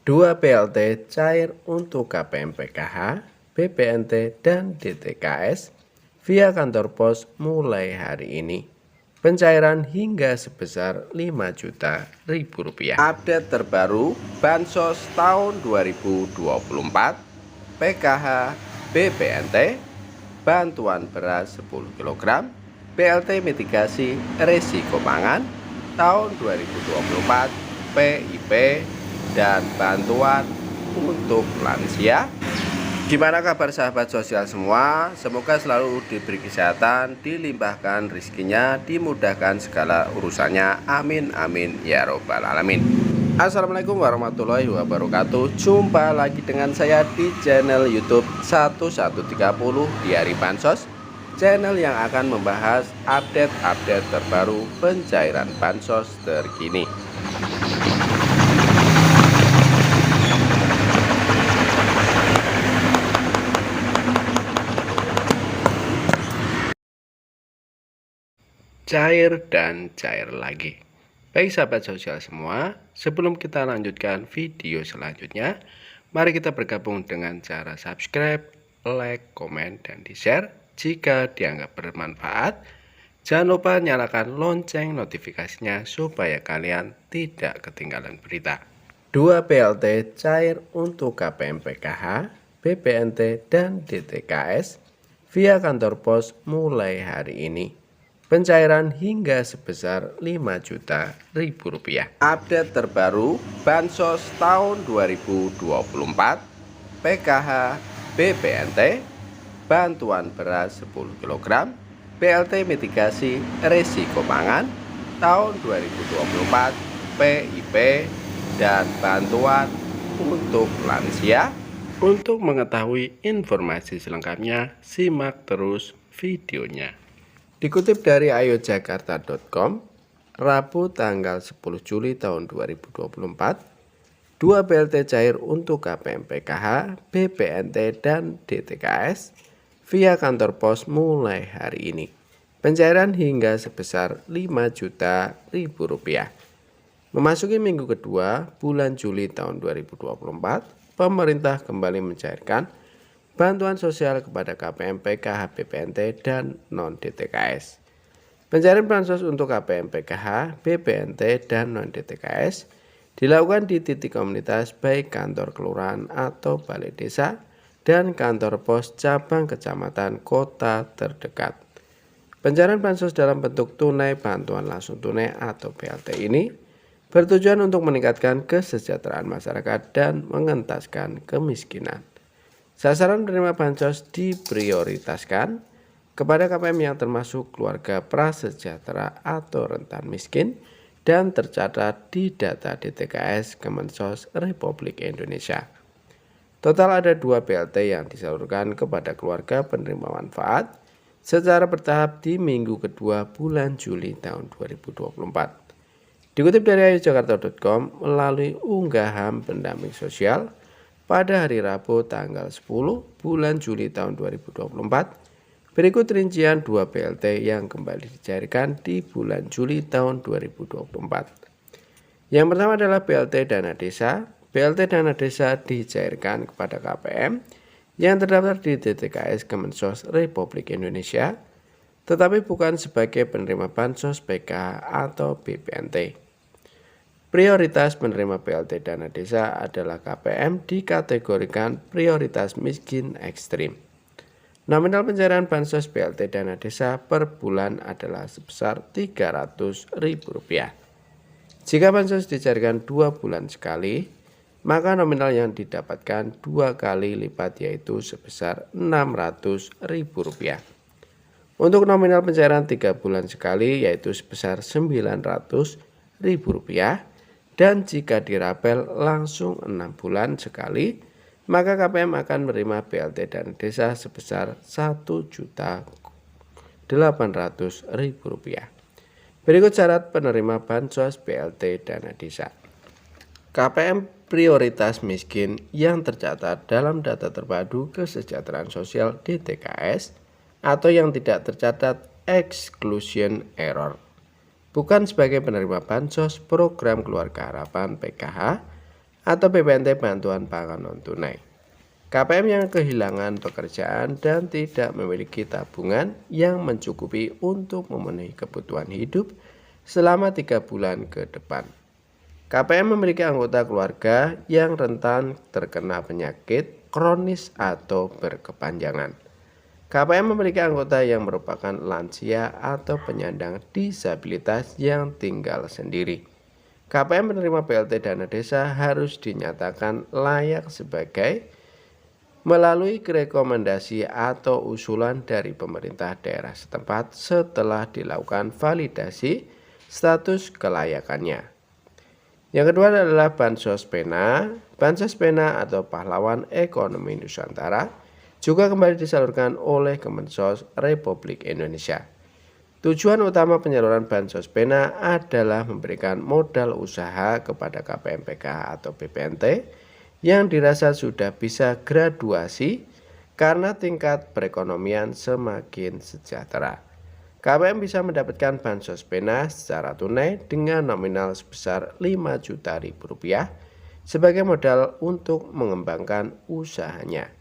2 BLT cair untuk KPM PKH, BPNT, dan DTKS via kantor pos mulai hari ini. Pencairan hingga sebesar Rp5.000.000. Update terbaru Bansos tahun 2024, PKH, BPNT, bantuan beras 10 kg, BLT mitigasi risiko pangan tahun 2024, PIP, dan bantuan untuk lansia. Gimana kabar sahabat sosial semua? Semoga selalu diberi kesehatan, dilimpahkan rezekinya, dimudahkan segala urusannya. Amin amin ya robbal alamin. Assalamualaikum warahmatullahi wabarakatuh. Jumpa lagi dengan saya di channel YouTube 1130 Diari Bansos, channel yang akan membahas update-update terbaru pencairan bansos terkini. Cair dan cair lagi. Baik sahabat sosial semua, sebelum kita lanjutkan video selanjutnya, mari kita bergabung dengan cara subscribe, like, komen, dan di-share jika dianggap bermanfaat. Jangan lupa nyalakan lonceng notifikasinya supaya kalian tidak ketinggalan berita. 2 BLT cair untuk KPM PKH, BPNT, dan DTKS via kantor pos mulai hari ini. Pencairan hingga sebesar Rp5.000.000. Update terbaru Bansos tahun 2024, PKH, BPNT, bantuan beras 10 kg, BLT mitigasi risiko pangan tahun 2024, PIP, dan bantuan untuk lansia. Untuk mengetahui informasi selengkapnya, simak terus videonya. Dikutip dari ayojakarta.com, Rabu tanggal 10 Juli tahun 2024, 2 BLT cair untuk KPM PKH, BPNT, dan DTKS via kantor pos mulai hari ini. Pencairan hingga sebesar Rp5.000.000. Memasuki minggu kedua bulan Juli tahun 2024, pemerintah kembali mencairkan bantuan sosial kepada KPM PKH, BPNT, dan non-DTKS. Pencairan bansos untuk KPM PKH, BPNT, dan non-DTKS dilakukan di titik komunitas baik kantor kelurahan atau balai desa dan kantor pos cabang kecamatan kota terdekat. Pencairan bansos dalam bentuk tunai bantuan langsung tunai atau BLT ini bertujuan untuk meningkatkan kesejahteraan masyarakat dan mengentaskan kemiskinan. Sasaran penerima bansos diprioritaskan kepada KPM yang termasuk keluarga prasejahtera atau rentan miskin dan tercatat di data DTKS Kemensos Republik Indonesia. Total ada 2 BLT yang disalurkan kepada keluarga penerima manfaat secara bertahap di minggu kedua bulan Juli tahun 2024. Dikutip dari ayojakarta.com melalui unggahan pendamping sosial pada hari Rabu tanggal 10 bulan Juli tahun 2024, berikut rincian 2 BLT yang kembali dicairkan di bulan Juli tahun 2024. Yang pertama adalah BLT Dana Desa. BLT Dana Desa dicairkan kepada KPM yang terdaftar di DTKS Kemensos Republik Indonesia, tetapi bukan sebagai penerima bansos PKH atau BPNT. Prioritas penerima BLT Dana Desa adalah KPM dikategorikan prioritas miskin ekstrim. Nominal pencairan bansos BLT Dana Desa per bulan adalah sebesar Rp300.000. Jika bansos dicairkan 2 bulan sekali, maka nominal yang didapatkan 2 kali lipat yaitu sebesar Rp600.000. Untuk nominal pencairan 3 bulan sekali yaitu sebesar Rp900.000. Dan jika dirapel langsung 6 bulan sekali, maka KPM akan menerima BLT Dana Desa sebesar Rp1.800.000. Berikut syarat penerima bansos BLT Dana Desa. KPM prioritas miskin yang tercatat dalam data terpadu kesejahteraan sosial DTKS atau yang tidak tercatat exclusion error. Bukan sebagai penerima bansos program Keluarga Harapan PKH atau PPNT bantuan pangan non tunai. KPM yang kehilangan pekerjaan dan tidak memiliki tabungan yang mencukupi untuk memenuhi kebutuhan hidup selama 3 bulan ke depan. KPM memiliki anggota keluarga yang rentan terkena penyakit kronis atau berkepanjangan. KPM memiliki anggota yang merupakan lansia atau penyandang disabilitas yang tinggal sendiri. KPM menerima BLT dana desa harus dinyatakan layak sebagai melalui rekomendasi atau usulan dari pemerintah daerah setempat setelah dilakukan validasi status kelayakannya. Yang kedua adalah Bansos Pena. Bansos Pena atau Pahlawan Ekonomi Nusantara juga kembali disalurkan oleh Kemensos Republik Indonesia. Tujuan utama penyaluran Bansos Pena adalah memberikan modal usaha kepada KPM PKH atau BPNT yang dirasa sudah bisa graduasi karena tingkat perekonomian semakin sejahtera. KPM bisa mendapatkan Bansos Pena secara tunai dengan nominal sebesar Rp5.000.000 sebagai modal untuk mengembangkan usahanya.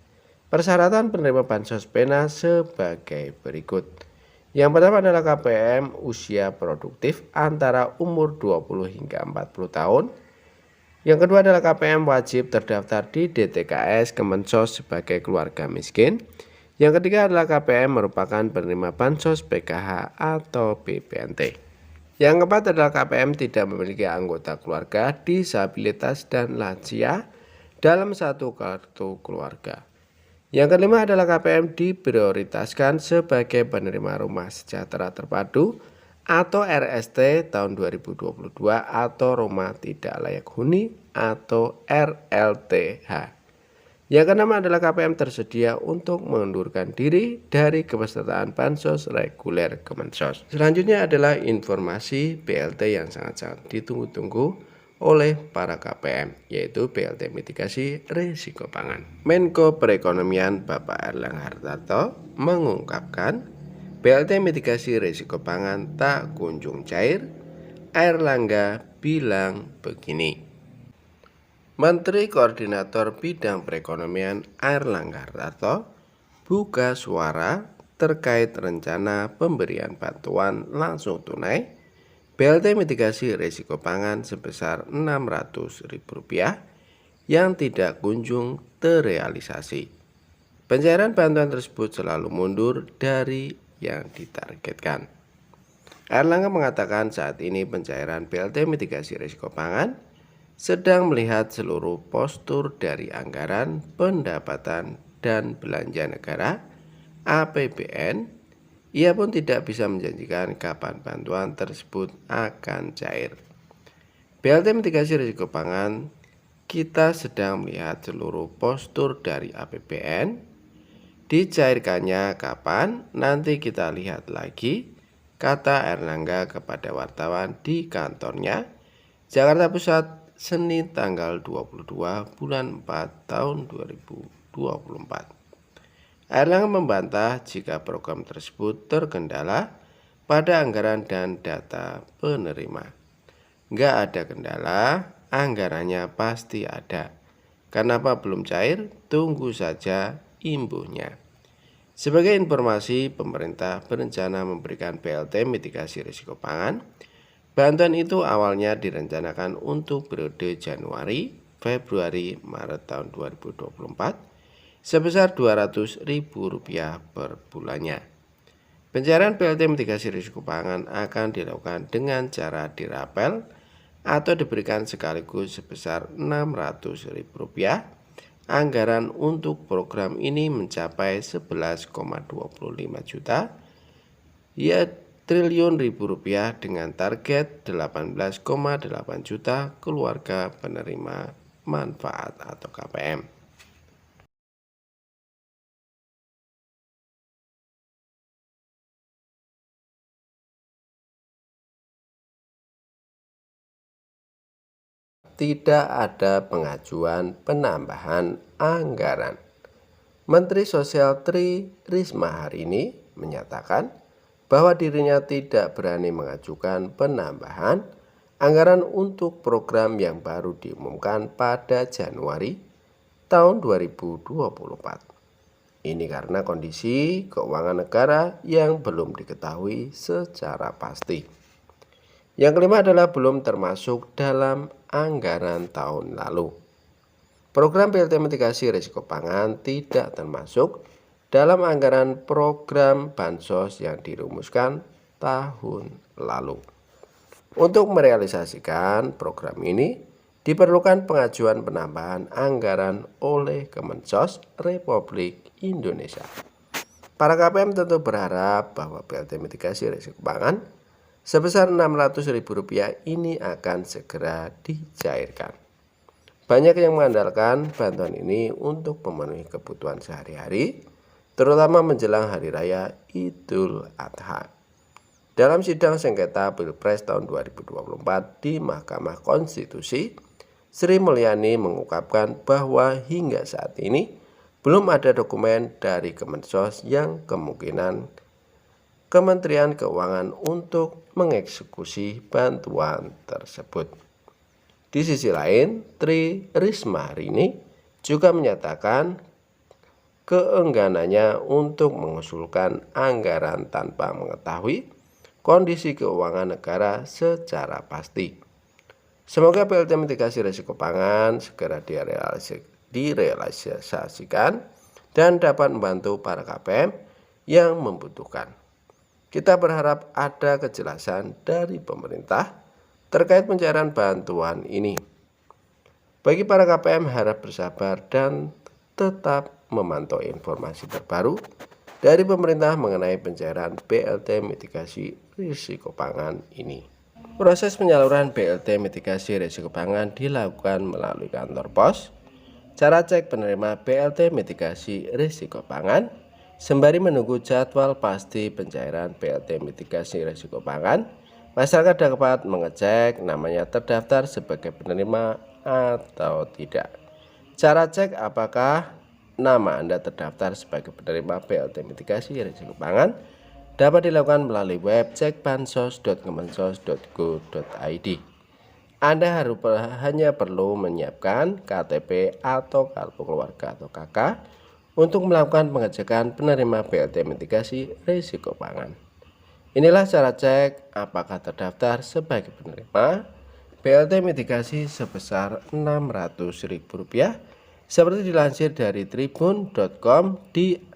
Persyaratan penerima Bansos Pena sebagai berikut. Yang pertama adalah KPM usia produktif antara umur 20 hingga 40 tahun. Yang kedua adalah KPM wajib terdaftar di DTKS Kemensos sebagai keluarga miskin. Yang ketiga adalah KPM merupakan penerima Bansos PKH atau BPNT. Yang keempat adalah KPM tidak memiliki anggota keluarga disabilitas dan lansia dalam satu kartu keluarga. Yang kelima adalah KPM diprioritaskan sebagai penerima Rumah Sejahtera Terpadu atau RST tahun 2022 atau Rumah Tidak Layak Huni atau RLTH. Yang keenam adalah KPM tersedia untuk mengundurkan diri dari kepesertaan Bansos reguler Kemensos. Selanjutnya adalah informasi BLT yang sangat-sangat ditunggu-tunggu oleh para KPM, yaitu BLT mitigasi risiko pangan. Menko Perekonomian Bapak Erlangga Hartarto mengungkapkan BLT mitigasi risiko pangan tak kunjung cair. Erlangga bilang begini. Menteri Koordinator Bidang Perekonomian Erlangga Hartarto buka suara terkait rencana pemberian bantuan langsung tunai BLT mitigasi risiko pangan sebesar Rp600.000 yang tidak kunjung terrealisasi. Pencairan bantuan tersebut selalu mundur dari yang ditargetkan. Erlangga mengatakan saat ini pencairan BLT mitigasi risiko pangan sedang melihat seluruh postur dari anggaran pendapatan dan belanja negara APBN. Ia pun tidak bisa menjanjikan kapan bantuan tersebut akan cair. BLT mitigasi risiko pangan, kita sedang melihat seluruh postur dari APBN. Dicairkannya kapan, nanti kita lihat lagi, kata Erlangga kepada wartawan di kantornya, Jakarta Pusat, Senin tanggal 22 bulan 4 tahun 2024. Erlangga membantah jika program tersebut terkendala pada anggaran dan data penerima. Nggak ada kendala, anggarannya pasti ada. Kenapa belum cair? Tunggu saja imbuhnya. Sebagai informasi, pemerintah berencana memberikan BLT mitigasi risiko pangan. Bantuan itu awalnya direncanakan untuk periode Januari, Februari, Maret tahun 2024. Sebesar Rp200.000 per bulannya. Pencairan BLT mitigasi risiko pangan akan dilakukan dengan cara dirapel atau diberikan sekaligus sebesar Rp600.000. Anggaran untuk program ini mencapai 11,25 juta triliun rupiah dengan target 18,8 juta keluarga penerima manfaat atau KPM. Tidak ada pengajuan penambahan anggaran. Menteri Sosial Tri Risma hari ini menyatakan bahwa dirinya tidak berani mengajukan penambahan anggaran untuk program yang baru diumumkan pada Januari tahun 2024. Ini karena kondisi keuangan negara yang belum diketahui secara pasti. Yang kelima adalah belum termasuk dalam anggaran tahun lalu. Program BLT mitigasi risiko pangan tidak termasuk dalam anggaran program bansos yang dirumuskan tahun lalu. Untuk merealisasikan program ini, diperlukan pengajuan penambahan anggaran oleh Kemensos Republik Indonesia. Para KPM tentu berharap bahwa BLT mitigasi risiko pangan sebesar Rp600.000 ini akan segera dicairkan. Banyak yang mengandalkan bantuan ini untuk memenuhi kebutuhan sehari-hari, terutama menjelang Hari Raya Idul Adha. Dalam sidang sengketa Pilpres tahun 2024 di Mahkamah Konstitusi, Sri Mulyani mengungkapkan bahwa hingga saat ini belum ada dokumen dari Kemensos yang kemungkinan Kementerian Keuangan untuk mengeksekusi bantuan tersebut. Di sisi lain, Tri Risma hari ini juga menyatakan keengganannya untuk mengusulkan anggaran tanpa mengetahui kondisi keuangan negara secara pasti. Semoga BLT mitigasi risiko pangan segera direalisasikan dan dapat membantu para KPM yang membutuhkan. Kita berharap ada kejelasan dari pemerintah terkait pencairan bantuan ini. Bagi para KPM harap bersabar dan tetap memantau informasi terbaru dari pemerintah mengenai pencairan BLT mitigasi risiko pangan ini. Proses penyaluran BLT mitigasi risiko pangan dilakukan melalui kantor pos. Cara cek penerima BLT mitigasi risiko pangan sembari menunggu jadwal pasti pencairan BLT mitigasi risiko pangan. Masyarakat dapat mengecek namanya terdaftar sebagai penerima atau tidak. Cara cek apakah nama Anda terdaftar sebagai penerima BLT mitigasi risiko pangan dapat dilakukan melalui web cekbansos.kemensos.go.id. Anda hanya perlu menyiapkan KTP atau kartu keluarga atau KK untuk melakukan pengecekan penerima BLT mitigasi risiko pangan. Inilah cara cek apakah terdaftar sebagai penerima BLT mitigasi sebesar Rp600.000 seperti dilansir dari tribun.com di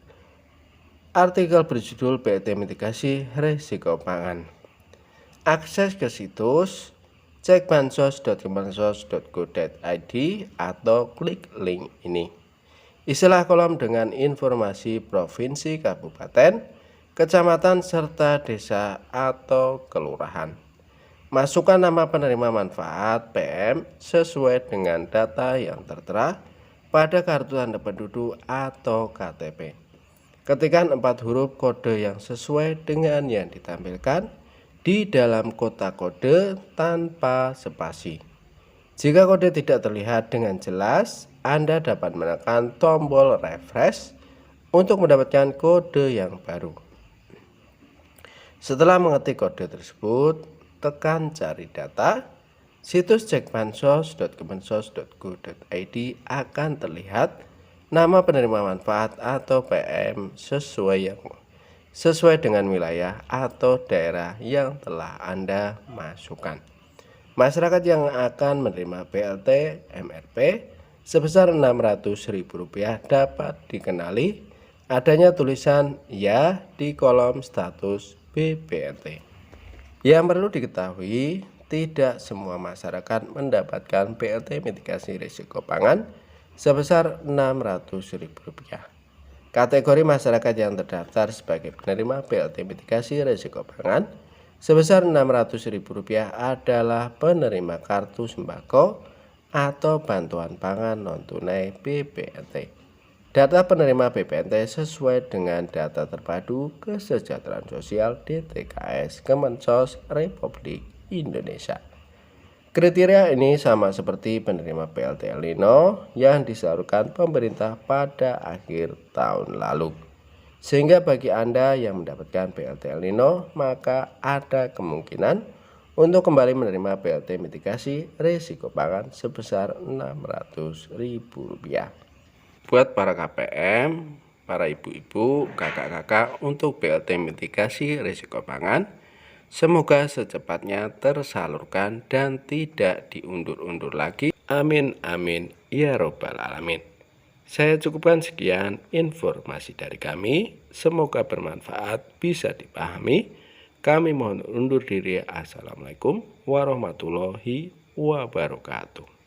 artikel berjudul BLT mitigasi risiko pangan. Akses ke situs cekbansos.kemensos.go.id atau klik link ini. Isilah kolom dengan informasi provinsi, kabupaten, kecamatan, serta desa atau kelurahan. Masukkan nama penerima manfaat PM sesuai dengan data yang tertera pada kartu tanda penduduk atau KTP. Ketikkan 4 huruf kode yang sesuai dengan yang ditampilkan di dalam kotak kode tanpa spasi. Jika kode tidak terlihat dengan jelas, Anda dapat menekan tombol refresh untuk mendapatkan kode yang baru. Setelah mengetik kode tersebut, tekan cari data. Situs cekbansos.kemensos.go.id akan terlihat nama penerima manfaat atau PM sesuai dengan wilayah atau daerah yang telah Anda masukkan. Masyarakat yang akan menerima BLT MRP sebesar Rp600.000 dapat dikenali adanya tulisan ya di kolom status BPNT. Yang perlu diketahui, tidak semua masyarakat mendapatkan BLT mitigasi risiko pangan sebesar Rp600.000. Kategori masyarakat yang terdaftar sebagai penerima BLT mitigasi risiko pangan sebesar Rp600.000 adalah penerima kartu sembako atau bantuan pangan non-tunai BPNT. Data penerima BPNT sesuai dengan data terpadu kesejahteraan sosial DTKS Kemensos Republik Indonesia. Kriteria ini sama seperti penerima BLT El Nino yang disalurkan pemerintah pada akhir tahun lalu. Sehingga bagi Anda yang mendapatkan BLT El Nino, maka ada kemungkinan untuk kembali menerima BLT mitigasi risiko pangan sebesar Rp600.000. Buat para KPM, para ibu-ibu, kakak-kakak untuk BLT mitigasi risiko pangan, semoga secepatnya tersalurkan dan tidak diundur-undur lagi. Amin amin ya robbal alamin. Saya cukupkan sekian informasi dari kami. Semoga bermanfaat, bisa dipahami. Kami mohon undur diri. Assalamualaikum warahmatullahi wabarakatuh.